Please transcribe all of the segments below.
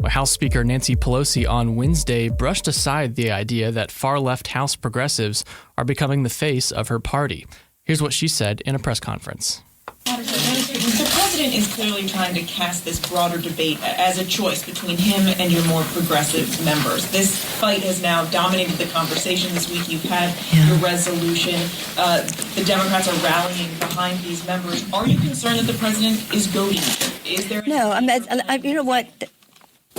House Speaker Nancy Pelosi on Wednesday brushed aside the idea that far-left House progressives are becoming the face of her party. Here's what she said in a press conference. The president is clearly trying to cast this broader debate as a choice between him and your more progressive members. This fight has now dominated the conversation this week. You've had your resolution. The Democrats are rallying behind these members. Are you concerned that the president is goading you? Is there? No, you know what?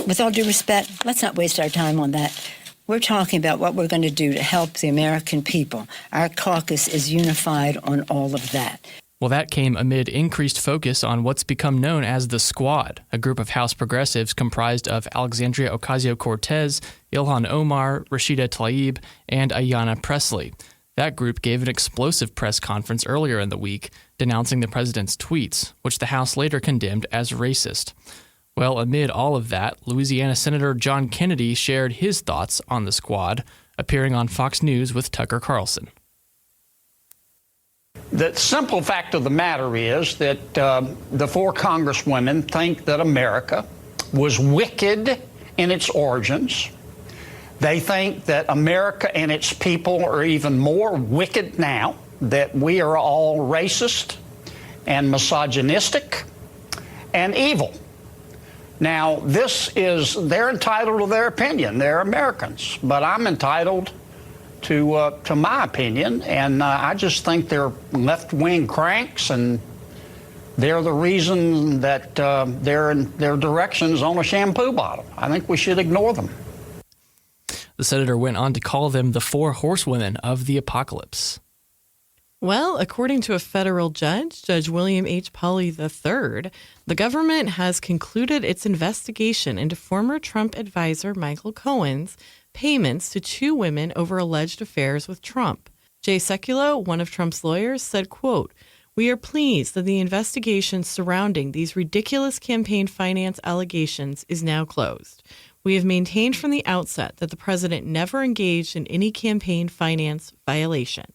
With all due respect, let's not waste our time on that. We're talking about what we're going to do to help the American people. Our caucus is unified on all of that. Well, that came amid increased focus on what's become known as the Squad, a group of House progressives comprised of Alexandria Ocasio-Cortez, Ilhan Omar, Rashida Tlaib, and Ayanna Pressley. That group gave an explosive press conference earlier in the week denouncing the president's tweets, which the House later condemned as racist. Well, amid all of that, Louisiana Senator John Kennedy shared his thoughts on the Squad, appearing on Fox News with Tucker Carlson. The simple fact of the matter is that the four congresswomen think that America was wicked in its origins. They think that America and its people are even more wicked now, that we are all racist and misogynistic and evil. Now, they're entitled to their opinion. They're Americans, but I'm entitled to my opinion, and I just think they're left-wing cranks, and they're the reason that their direction's on a shampoo bottle. I think we should ignore them. The senator went on to call them the four horsewomen of the apocalypse. Well, according to a federal judge, Judge William H. Pauley III, the government has concluded its investigation into former Trump advisor Michael Cohen's payments to two women over alleged affairs with Trump. Jay Sekulow, one of Trump's lawyers, said, quote, "We are pleased that the investigation surrounding these ridiculous campaign finance allegations is now closed. We have maintained from the outset that the president never engaged in any campaign finance violation."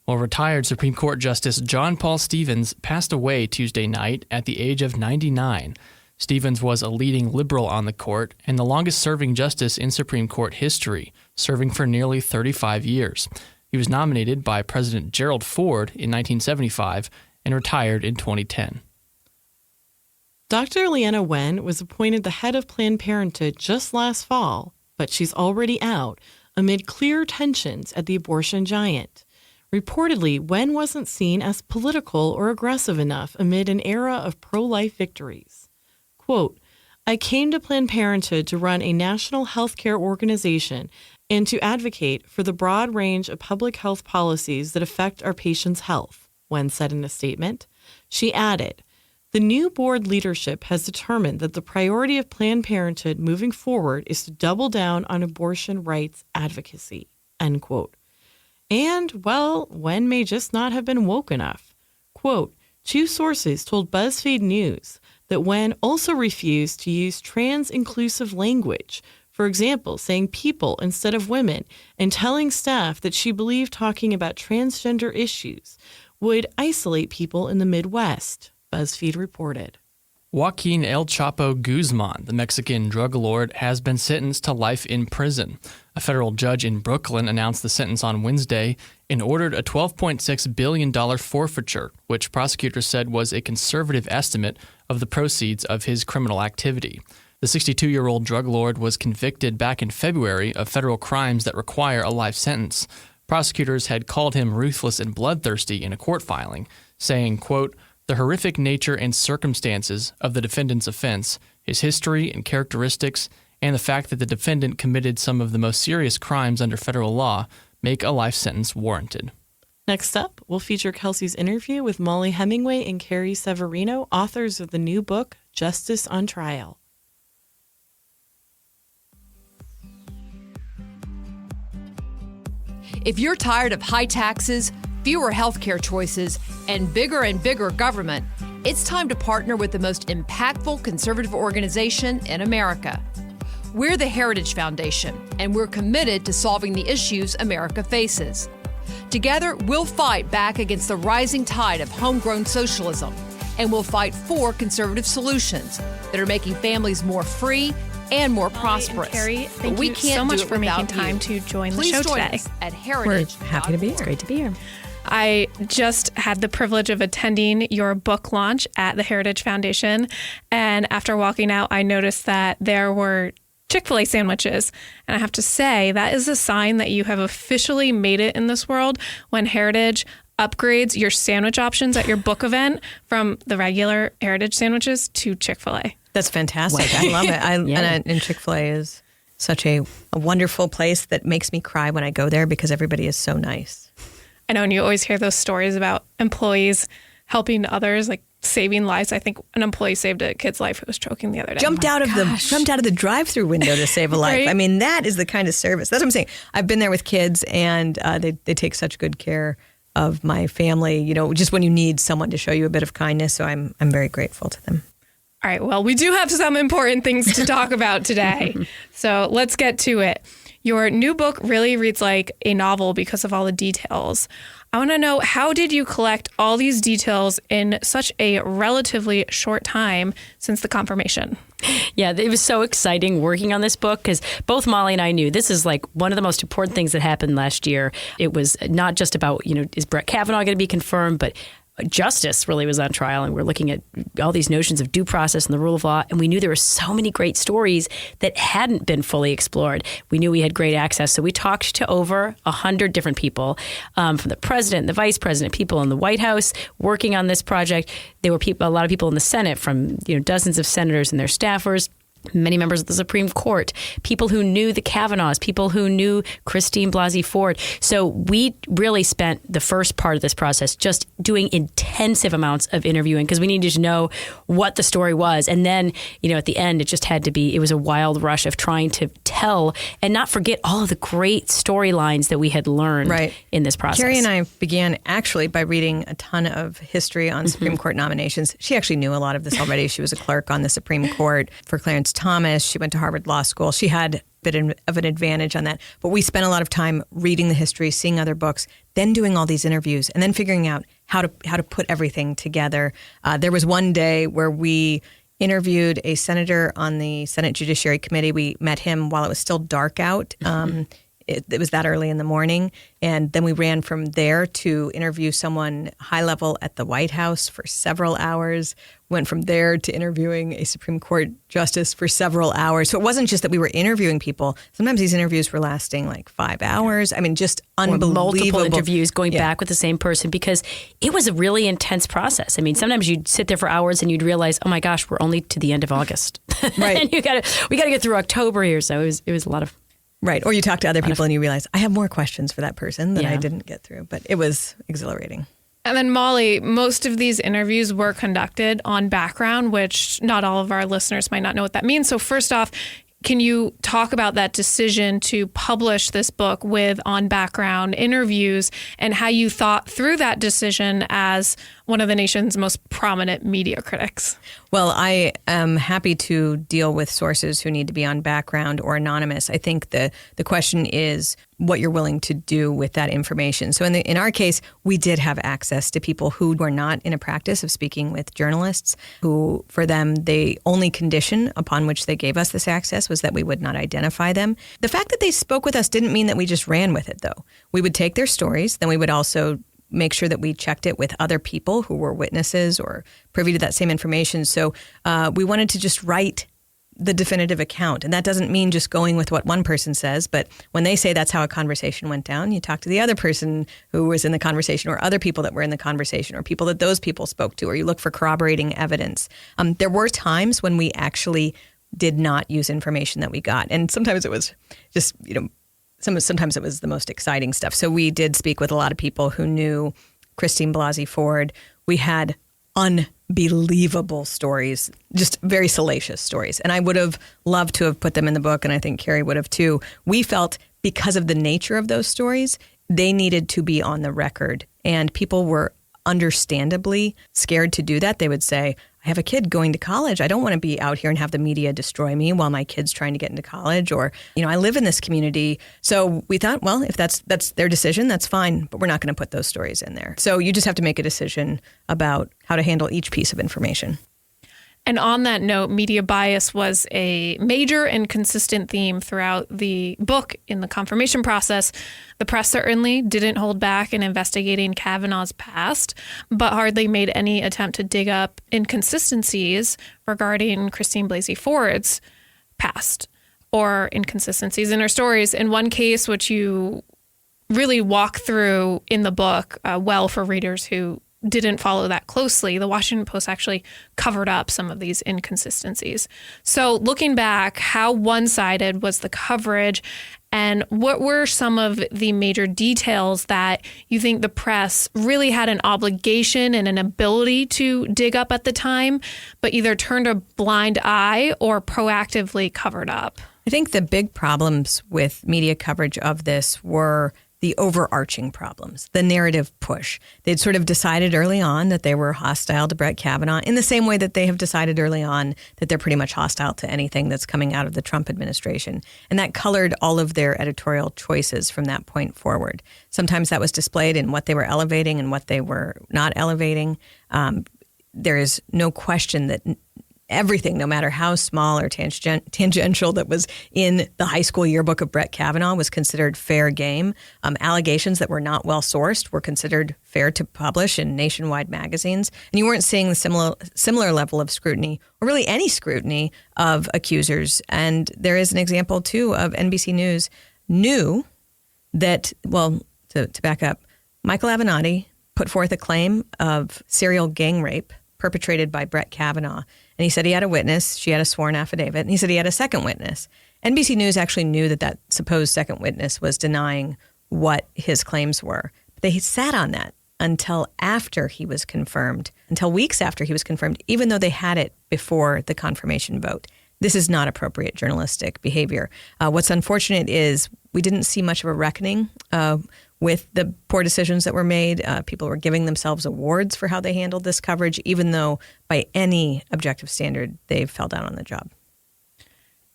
Well, retired Supreme Court Justice John Paul Stevens passed away Tuesday night at the age of 99. Stevens was a leading liberal on the court and the longest-serving justice in Supreme Court history, serving for nearly 35 years. He was nominated by President Gerald Ford in 1975 and retired in 2010. Dr. Leanna Wen was appointed the head of Planned Parenthood just last fall, but she's already out amid clear tensions at the abortion giant. Reportedly, Wen wasn't seen as political or aggressive enough amid an era of pro-life victories. Quote, "I came to Planned Parenthood to run a national healthcare organization and to advocate for the broad range of public health policies that affect our patients' health," Wen said in a statement. She added, "The new board leadership has determined that the priority of Planned Parenthood moving forward is to double down on abortion rights advocacy," end quote. And, well, Wen may just not have been woke enough. Quote, "Two sources told BuzzFeed News that Wen also refused to use trans-inclusive language, for example, saying people instead of women, and telling staff that she believed talking about transgender issues would isolate people in the Midwest," BuzzFeed reported. Joaquin El Chapo Guzman, the Mexican drug lord, has been sentenced to life in prison. A federal judge in Brooklyn announced the sentence on Wednesday and ordered a $12.6 billion forfeiture, which prosecutors said was a conservative estimate of the proceeds of his criminal activity. The 62-year-old drug lord was convicted back in February of federal crimes that require a life sentence. Prosecutors had called him ruthless and bloodthirsty in a court filing, saying, quote, "The horrific nature and circumstances of the defendant's offense, his history and characteristics, and the fact that the defendant committed some of the most serious crimes under federal law make a life sentence warranted." Next up, we'll feature Kelsey's interview with Mollie Hemingway and Carrie Severino, authors of the new book, Justice on Trial. If you're tired of high taxes, fewer healthcare choices, and bigger government, it's time to partner with the most impactful conservative organization in America. We're the Heritage Foundation, and we're committed to solving the issues America faces. Together, we'll fight back against the rising tide of homegrown socialism, And we'll fight for conservative solutions that are making families more free and more prosperous. Carrie, thank we you can't so much do it for making without time you. to join the Please show join today. us at Heritage. We're happy to be here. It's great to be here. I just had the privilege of attending your book launch at the Heritage Foundation. And after walking out, I noticed that there were Chick-fil-A sandwiches. And I have to say, that is a sign that you have officially made it in this world when Heritage upgrades your sandwich options at your book event from the regular Heritage sandwiches to Chick-fil-A. That's fantastic. I love it. And Chick-fil-A is such a wonderful place that makes me cry when I go there because everybody is so nice. I know, and you always hear those stories about employees helping others, like saving lives. I think an employee saved a kid's life who was choking the other day. Jumped out of the drive-through window to save a life. Right? I mean, that is the kind of service. That's what I'm saying. I've been there with kids, and they take such good care of my family. You know, just when you need someone to show you a bit of kindness. So I'm very grateful to them. All right. Well, we do have some important things to talk about today. So let's get to it. Your new book really reads like a novel because of all the details. I want to know, how did you collect all these details in such a relatively short time since the confirmation? Yeah, it was so exciting working on this book because both Mollie and I knew this is like one of the most important things that happened last year. It was not just about, is Brett Kavanaugh going to be confirmed, but justice really was on trial, and we're looking at all these notions of due process and the rule of law, and we knew there were so many great stories that hadn't been fully explored. We knew we had great access, so we talked to over 100 different people, from the president, the vice president, people in the White House working on this project. There were a lot of people in the Senate, from dozens of senators and their staffers, many members of the Supreme Court, people who knew the Kavanaughs, people who knew Christine Blasey Ford. So we really spent the first part of this process just doing intensive amounts of interviewing because we needed to know what the story was. And then, at the end, it was a wild rush of trying to tell and not forget all of the great storylines that we had learned in this process. Carrie and I began actually by reading a ton of history on Supreme Court nominations. She actually knew a lot of this already. She was a clerk on the Supreme Court for Clarence Thomas. She went to Harvard Law School. She had a bit of an advantage on that. But we spent a lot of time reading the history, seeing other books, then doing all these interviews, and then figuring out how to put everything together. There was one day where we interviewed a senator on the Senate Judiciary Committee. We met him while it was still dark out. It was that early in the morning. And then we ran from there to interview someone high level at the White House for several hours. Went from there to interviewing a Supreme Court justice for several hours. So it wasn't just that we were interviewing people. Sometimes these interviews were lasting like 5 hours. I mean, just unbelievable. Or multiple interviews going back with the same person because it was a really intense process. I mean, sometimes you'd sit there for hours and you'd realize, oh my gosh, we're only to the end of August. Right. And we got to get through October here. So it was a lot of... Right. Or you talk to other people and you realize, I have more questions for that person that I didn't get through. But it was exhilarating. And then, Mollie, most of these interviews were conducted on background, which not all of our listeners might not know what that means. So first off, can you talk about that decision to publish this book with on background interviews and how you thought through that decision as one of the nation's most prominent media critics? Well, I am happy to deal with sources who need to be on background or anonymous. I think the question is what you're willing to do with that information. So in our case, we did have access to people who were not in a practice of speaking with journalists, who for them, the only condition upon which they gave us this access was that we would not identify them. The fact that they spoke with us didn't mean that we just ran with it, though. We would take their stories, then we would also make sure that we checked it with other people who were witnesses or privy to that same information. So we wanted to just write the definitive account. And that doesn't mean just going with what one person says, but when they say that's how a conversation went down, you talk to the other person who was in the conversation or other people that were in the conversation or people that those people spoke to, or you look for corroborating evidence. There were times when we actually did not use information that we got. And sometimes it was just, sometimes it was the most exciting stuff. So we did speak with a lot of people who knew Christine Blasey Ford. We had unbelievable stories, just very salacious stories. And I would have loved to have put them in the book, and I think Carrie would have too. We felt because of the nature of those stories, they needed to be on the record. And people were understandably scared to do that. They would say, I I have a kid going to college. I don't want to be out here and have the media destroy me while my kid's trying to get into college. Or, I live in this community. So we thought, well, if that's their decision, that's fine. But we're not going to put those stories in there. So you just have to make a decision about how to handle each piece of information. And on that note, media bias was a major and consistent theme throughout the book in the confirmation process. The press certainly didn't hold back in investigating Kavanaugh's past, but hardly made any attempt to dig up inconsistencies regarding Christine Blasey Ford's past or inconsistencies in her stories. In one case, which you really walk through in the book well for readers who didn't follow that closely, the Washington Post actually covered up some of these inconsistencies. So looking back, how one-sided was the coverage, and what were some of the major details that you think the press really had an obligation and an ability to dig up at the time, but either turned a blind eye or proactively covered up? I think the big problems with media coverage of this were the overarching problems, the narrative push. They'd sort of decided early on that they were hostile to Brett Kavanaugh in the same way that they have decided early on that they're pretty much hostile to anything that's coming out of the Trump administration. And that colored all of their editorial choices from that point forward. Sometimes that was displayed in what they were elevating and what they were not elevating. There is no question that everything, no matter how small or tangential, that was in the high school yearbook of Brett Kavanaugh was considered fair game. Allegations that were not well sourced were considered fair to publish in nationwide magazines. And you weren't seeing the similar level of scrutiny, or really any scrutiny, of accusers. And there is an example, too, of NBC News knew that, well, to back up, Michael Avenatti put forth a claim of serial gang rape perpetrated by Brett Kavanaugh. And he said he had a witness. She had a sworn affidavit. And he said he had a second witness. NBC News actually knew that supposed second witness was denying what his claims were. But they sat on that until after he was confirmed, until weeks after he was confirmed, even though they had it before the confirmation vote. This is not appropriate journalistic behavior. What's unfortunate is we didn't see much of a reckoning with the poor decisions that were made. People were giving themselves awards for how they handled this coverage, even though by any objective standard, they fell down on the job.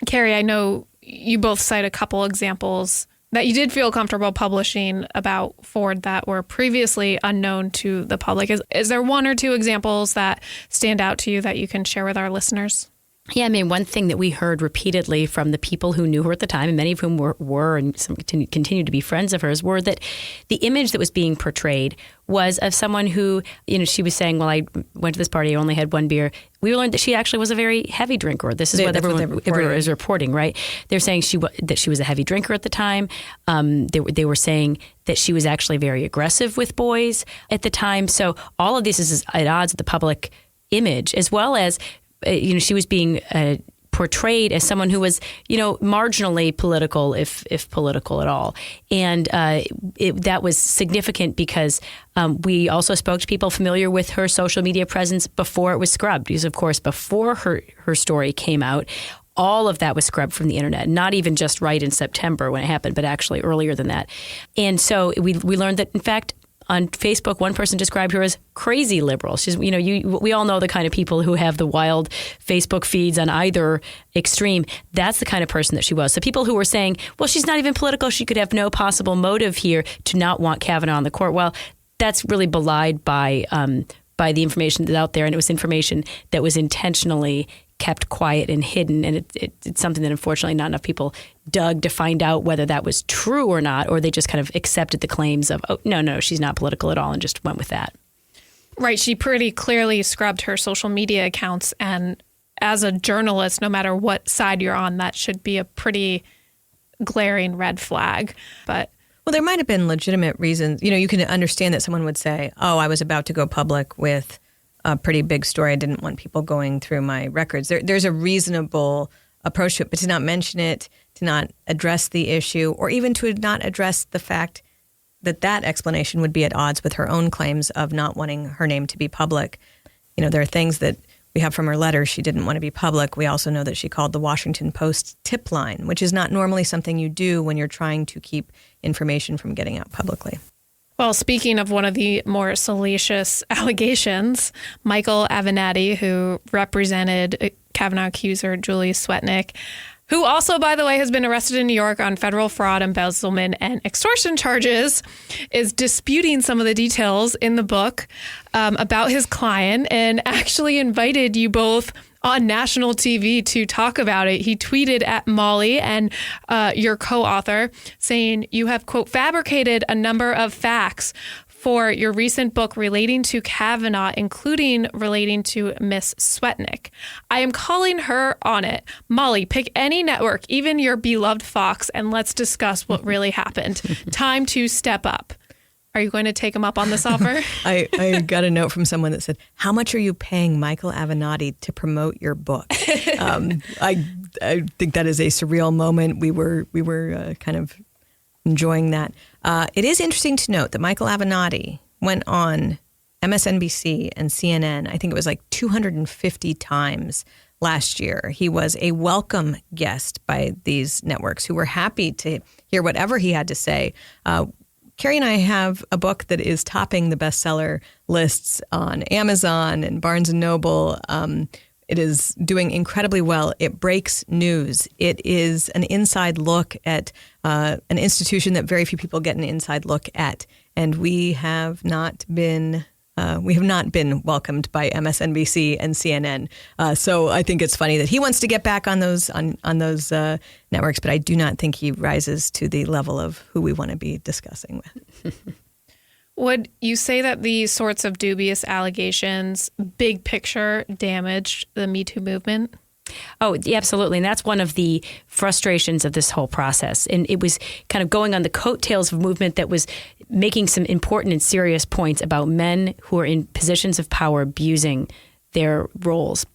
Carrie, I know you both cite a couple examples that you did feel comfortable publishing about Ford that were previously unknown to the public. Is there one or two examples that stand out to you that you can share with our listeners? Yeah, I mean, one thing that we heard repeatedly from the people who knew her at the time, and many of whom were and some continue to be friends of hers, were that the image that was being portrayed was of someone who, she was saying, well, I went to this party, I only had one beer. We learned that she actually was a very heavy drinker. This is what everyone is reporting, right? They're saying that she was a heavy drinker at the time. They were saying that she was actually very aggressive with boys at the time. So all of this is at odds with the public image, as well as she was being portrayed as someone who was, marginally political, if political at all. And that was significant because we also spoke to people familiar with her social media presence before it was scrubbed. Because, of course, before her story came out, all of that was scrubbed from the internet, not even just right in September when it happened, but actually earlier than that. And so we learned that, in fact, on Facebook, one person described her as crazy liberal. She's, we all know the kind of people who have the wild Facebook feeds on either extreme. That's the kind of person that she was. So people who were saying, well, she's not even political, she could have no possible motive here to not want Kavanaugh on the court. Well, that's really belied by the information that's out there, and it was information that was intentionally kept quiet and hidden, and it's something that unfortunately not enough people dug to find out whether that was true or not, or they just kind of accepted the claims of, oh, no, she's not political at all, and just went with that. Right. She pretty clearly scrubbed her social media accounts, and as a journalist, no matter what side you're on, that should be a pretty glaring red flag. But well, there might have been legitimate reasons. You can understand that someone would say, oh, I was about to go public with a pretty big story. I didn't want people going through my records. There's a reasonable approach to it, but to not mention it, to not address the issue, or even to not address the fact that explanation would be at odds with her own claims of not wanting her name to be public. There are things that we have from her letter. She didn't want to be public. We also know that she called the Washington Post tip line, which is not normally something you do when you're trying to keep information from getting out publicly. Well, speaking of one of the more salacious allegations, Michael Avenatti, who represented Kavanaugh accuser Julie Swetnick, who also, by the way, has been arrested in New York on federal fraud, embezzlement, and extortion charges, is disputing some of the details in the book about his client and actually invited you both on national TV to talk about it. He tweeted at Mollie and your co-author saying, you have, quote, fabricated a number of facts for your recent book relating to Kavanaugh, including relating to Miss Swetnick. I am calling her on it. Mollie, pick any network, even your beloved Fox, and let's discuss what really happened. Time to step up. Are you going to take him up on this offer? I got a note from someone that said, how much are you paying Michael Avenatti to promote your book? I think that is a surreal moment. We were kind of enjoying that. It is interesting to note that Michael Avenatti went on MSNBC and CNN, I think it was like 250 times last year. He was a welcome guest by these networks who were happy to hear whatever he had to say. Carrie and I have a book that is topping the bestseller lists on Amazon and Barnes & Noble. It is doing incredibly well. It breaks news. It is an inside look at an institution that very few people get an inside look at. And we have not been welcomed by MSNBC and CNN. So I think it's funny that he wants to get back on those networks, but I do not think he rises to the level of who we want to be discussing with. Would you say that these sorts of dubious allegations, big picture, damaged the Me Too movement? Oh, yeah, absolutely. And that's one of the frustrations of this whole process. And it was kind of going on the coattails of a movement that was making some important and serious points about men who are in positions of power abusing their roles.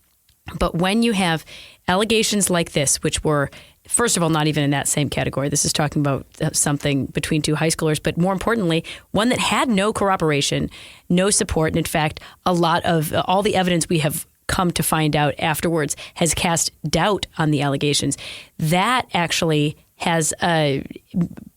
But when you have allegations like this, which were, first of all, not even in that same category. This is talking about something between two high schoolers, but more importantly, one that had no corroboration, no support. And in fact, a lot of all the evidence we have come to find out afterwards has cast doubt on the allegations. That actually has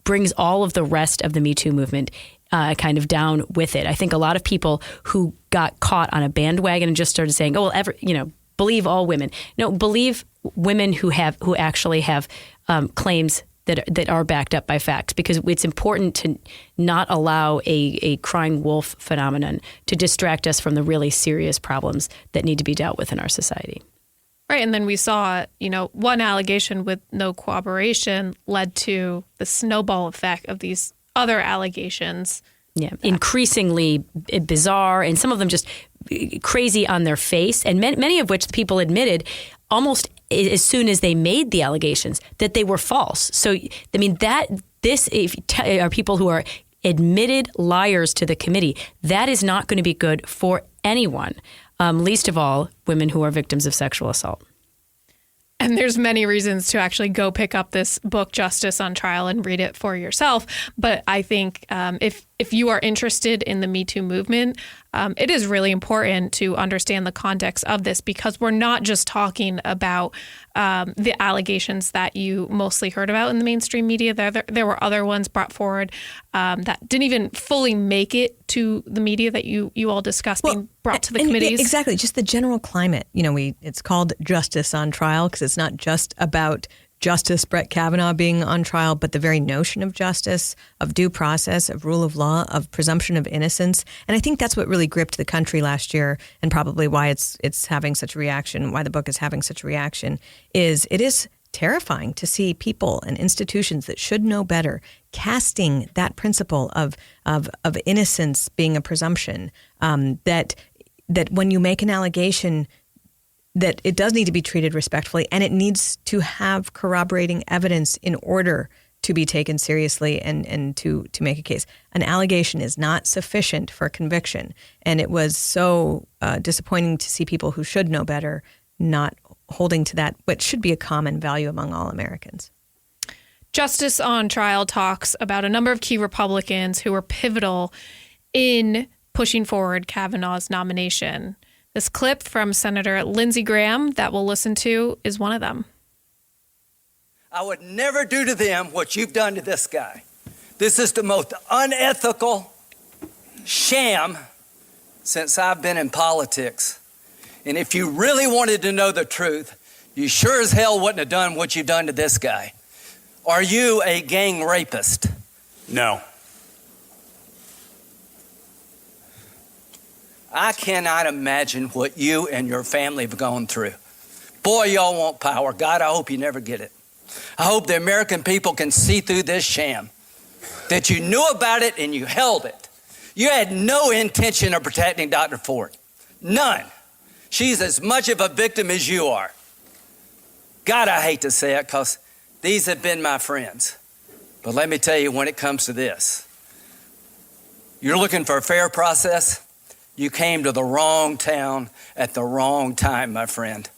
brings all of the rest of the Me Too movement kind of down with it. I think a lot of people who got caught on a bandwagon and just started saying, "Oh, well, believe all women." No, believe women who actually have claims that are backed up by facts, because it's important to not allow a crying wolf phenomenon to distract us from the really serious problems that need to be dealt with in our society. Right. And then we saw, one allegation with no corroboration led to the snowball effect of these other allegations. Yeah, increasingly bizarre, and some of them just crazy on their face, and many of which the people admitted almost as soon as they made the allegations that they were false. So, I mean, are people who are admitted liars to the committee. That is not going to be good for anyone, least of all women who are victims of sexual assault. And there's many reasons to actually go pick up this book, Justice on Trial, and read it for yourself. But I think if you are interested in the Me Too movement, it is really important to understand the context of this, because we're not just talking about the allegations that you mostly heard about in the mainstream media. There were other ones brought forward that didn't even fully make it to the media that you all discussed being brought to the committees. Exactly. Just the general climate. It's called Justice on Trial because it's not just about Justice Brett Kavanaugh being on trial, but the very notion of justice, of due process, of rule of law, of presumption of innocence. And I think that's what really gripped the country last year, and probably why it's having such a reaction, why the book is having such a reaction, is it is terrifying to see people and institutions that should know better casting that principle of innocence being a presumption, that when you make an allegation, that it does need to be treated respectfully, and it needs to have corroborating evidence in order to be taken seriously and to make a case. An allegation is not sufficient for conviction. And it was so disappointing to see people who should know better not holding to that, what should be a common value among all Americans. Justice on Trial talks about a number of key Republicans who were pivotal in pushing forward Kavanaugh's nomination. This clip from Senator Lindsey Graham that we'll listen to is one of them. I would never do to them what you've done to this guy. This is the most unethical, sham since I've been in politics. And if you really wanted to know the truth, you sure as hell wouldn't have done what you've done to this guy. Are you a gang rapist? No. I cannot imagine what you and your family have gone through. Boy, y'all want power. God, I hope you never get it. I hope the American people can see through this sham, that you knew about it and you held it. You had no intention of protecting Dr. Ford. None. She's as much of a victim as you are. God, I hate to say it because these have been my friends. But let me tell you, when it comes to this, you're looking for a fair process. You came to the wrong town at the wrong time, my friend.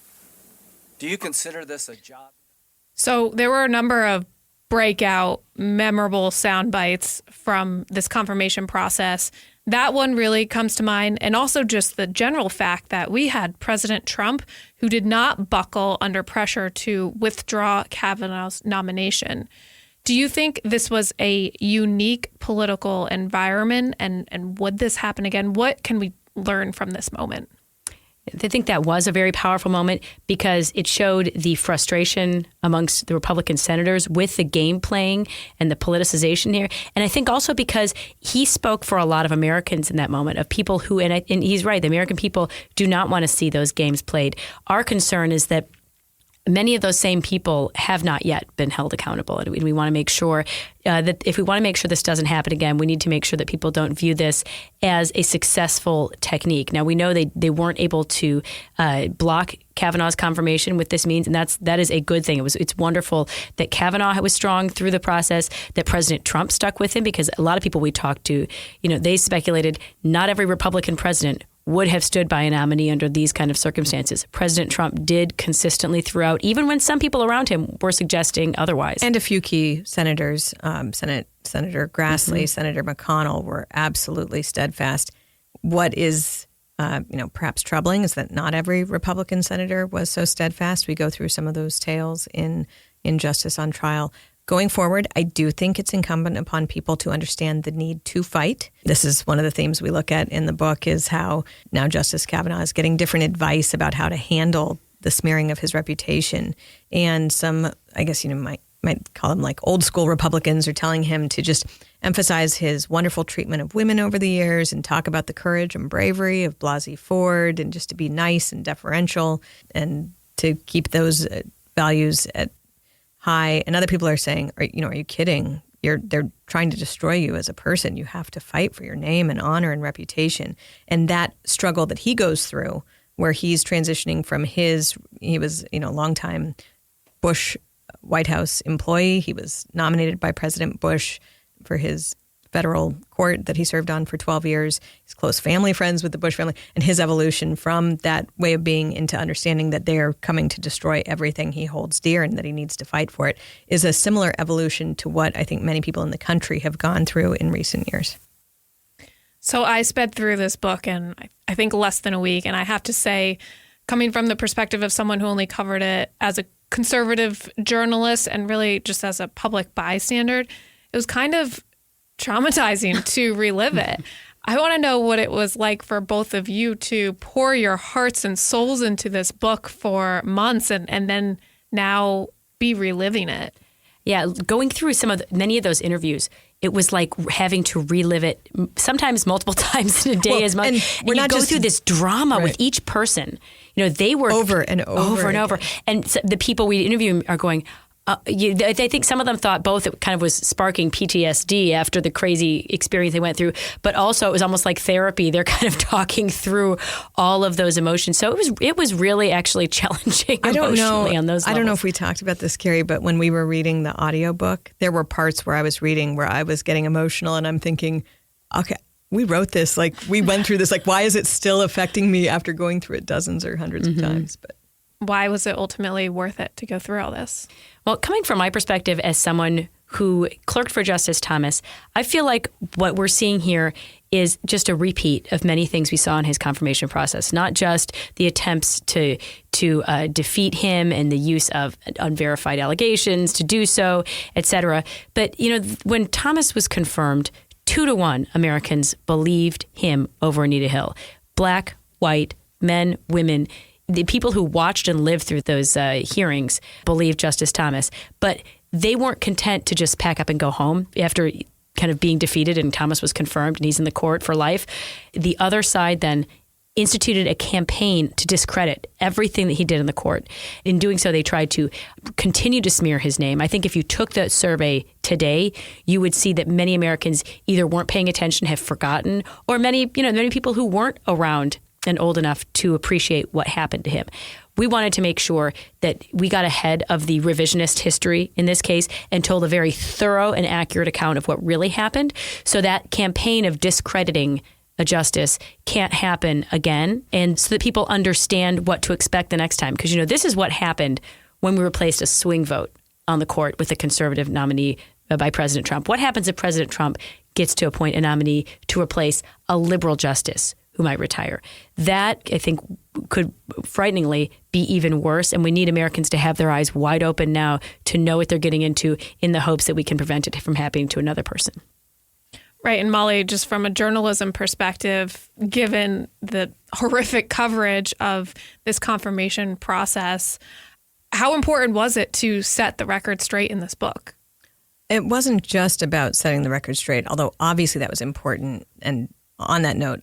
Do you consider this a job? So there were a number of breakout, memorable sound bites from this confirmation process. That one really comes to mind, and also just the general fact that we had President Trump, who did not buckle under pressure to withdraw Kavanaugh's nomination. Do you think this was a unique political environment, and would this happen again? What can we learn from this moment? I think that was a very powerful moment because it showed the frustration amongst the Republican senators with the game playing and the politicization here. And I think also because he spoke for a lot of Americans in that moment, of people who, and he's right, the American people do not want to see those games played. Our concern is that many of those same people have not yet been held accountable. And we want to make sure that if we want to make sure this doesn't happen again, we need to make sure that people don't view this as a successful technique. Now, we know they weren't able to block Kavanaugh's confirmation with this means, and that is a good thing. It's wonderful that Kavanaugh was strong through the process, that President Trump stuck with him, because a lot of people we talked to, they speculated not every Republican president would have stood by a nominee under these kind of circumstances. President Trump did consistently throughout, even when some people around him were suggesting otherwise. And a few key senators, Senator Grassley, Senator McConnell, were absolutely steadfast. What is, perhaps troubling is that not every Republican senator was so steadfast. We go through some of those tales in Justice on Trial. Going forward, I do think it's incumbent upon people to understand the need to fight. This is one of the themes we look at in the book, is how now Justice Kavanaugh is getting different advice about how to handle the smearing of his reputation. And some, I guess, might call them like old school Republicans, are telling him to just emphasize his wonderful treatment of women over the years and talk about the courage and bravery of Blasey Ford, and just to be nice and deferential and to keep those values at high. And other people are saying, are you kidding? They're trying to destroy you as a person. You have to fight for your name and honor and reputation. And that struggle that he goes through, where he's transitioning from he was, a longtime Bush White House employee. He was nominated by President Bush for his federal court that he served on for 12 years. He's close family friends with the Bush family, and his evolution from that way of being into understanding that they're coming to destroy everything he holds dear and that he needs to fight for it is a similar evolution to what I think many people in the country have gone through in recent years. So I sped through this book in, I think, less than a week. And I have to say, coming from the perspective of someone who only covered it as a conservative journalist and really just as a public bystander, it was kind of traumatizing to relive it. I want to know what it was like for both of you to pour your hearts and souls into this book for months and then now be reliving it. Yeah, going through many of those interviews, it was like having to relive it sometimes multiple times in a day as much. And you go through this drama with each person. They were over and over. And so the people we interview are going, I think some of them thought both it kind of was sparking PTSD after the crazy experience they went through, but also it was almost like therapy. They're kind of talking through all of those emotions. So it was really actually challenging emotionally on those levels. I don't know if we talked about this, Carrie, but when we were reading the audiobook, there were parts where I was reading where I was getting emotional, and I'm thinking, okay, we wrote this, like we went through this, like why is it still affecting me after going through it dozens or hundreds of times? But why was it ultimately worth it to go through all this? Well, coming from my perspective as someone who clerked for Justice Thomas, I feel like what we're seeing here is just a repeat of many things we saw in his confirmation process, not just the attempts to defeat him and the use of unverified allegations to do so, et cetera. But, when Thomas was confirmed, 2-1 Americans believed him over Anita Hill. Black, white, men, women, the people who watched and lived through those hearings believed Justice Thomas. But they weren't content to just pack up and go home after kind of being defeated and Thomas was confirmed and he's in the court for life. The other side then instituted a campaign to discredit everything that he did in the court. In doing so, they tried to continue to smear his name. I think if you took that survey today, you would see that many Americans either weren't paying attention, have forgotten, or many people who weren't around and old enough to appreciate what happened to him. We wanted to make sure that we got ahead of the revisionist history in this case and told a very thorough and accurate account of what really happened, so that campaign of discrediting a justice can't happen again, and so that people understand what to expect the next time. Because, this is what happened when we replaced a swing vote on the court with a conservative nominee by President Trump. What happens if President Trump gets to appoint a nominee to replace a liberal justice who might retire? That, I think, could frighteningly be even worse, and we need Americans to have their eyes wide open now to know what they're getting into in the hopes that we can prevent it from happening to another person. Right. And Mollie, just from a journalism perspective, given the horrific coverage of this confirmation process, how important was it to set the record straight in this book? It wasn't just about setting the record straight, although obviously that was important. And on that note,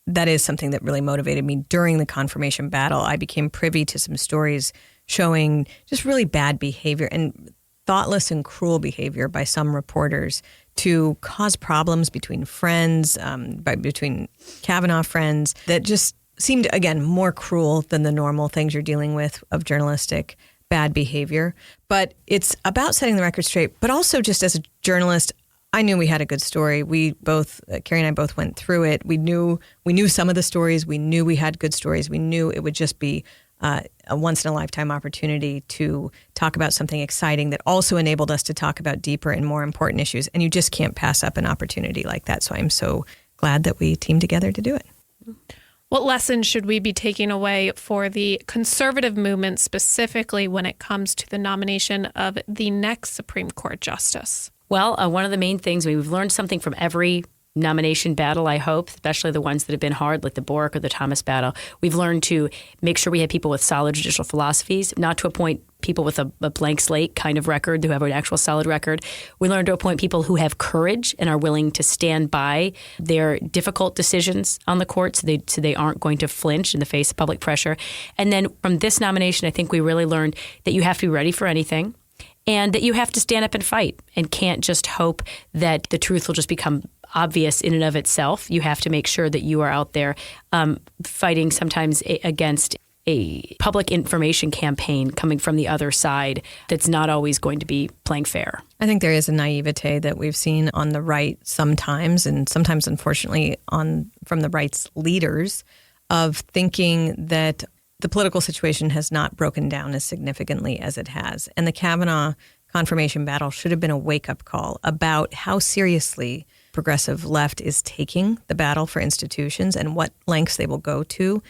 that is something that really motivated me during the confirmation battle. I became privy to some stories showing just really bad behavior and thoughtless and cruel behavior by some reporters to cause problems between friends, between Kavanaugh friends, that just seemed, again, more cruel than the normal things you're dealing with of journalistic bad behavior. But it's about setting the record straight, but also just as a journalist, I knew we had a good story. We both, Carrie and I both went through it. We knew some of the stories. We knew we had good stories. We knew it would just be a once-in-a-lifetime opportunity to talk about something exciting that also enabled us to talk about deeper and more important issues. And you just can't pass up an opportunity like that. So I'm so glad that we teamed together to do it. What lessons should we be taking away for the conservative movement, specifically when it comes to the nomination of the next Supreme Court justice? Well, one of the main things, we've learned something from every nomination battle, I hope, especially the ones that have been hard, like the Bork or the Thomas battle. We've learned to make sure we have people with solid judicial philosophies, not to appoint people with a blank slate kind of record who have an actual solid record. We learned to appoint people who have courage and are willing to stand by their difficult decisions on the court, so they aren't going to flinch in the face of public pressure. And then from this nomination, I think we really learned that you have to be ready for anything, and that you have to stand up and fight and can't just hope that the truth will just become obvious in and of itself. You have to make sure that you are out there fighting sometimes against a public information campaign coming from the other side that's not always going to be playing fair. I think there is a naivete that we've seen on the right sometimes, and sometimes, unfortunately, from the right's leaders, of thinking that the political situation has not broken down as significantly as it has. And the Kavanaugh confirmation battle should have been a wake-up call about how seriously progressive left is taking the battle for institutions and what lengths they will go to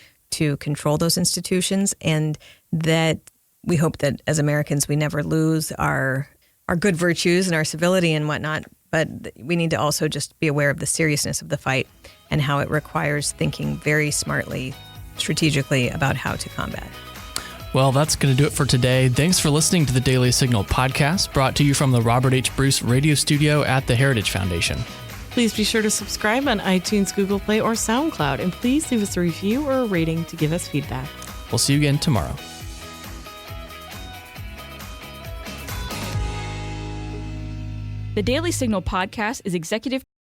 control those institutions, and that we hope that as Americans we never lose our good virtues and our civility and whatnot, but we need to also just be aware of the seriousness of the fight and how it requires thinking very smartly, strategically about how to combat. Well, that's going to do it for today. Thanks for listening to the Daily Signal podcast, brought to you from the Robert H. Bruce Radio Studio at the Heritage Foundation. Please be sure to subscribe on iTunes, Google Play, or SoundCloud, and please leave us a review or a rating to give us feedback. We'll see you again tomorrow. The Daily Signal podcast is executive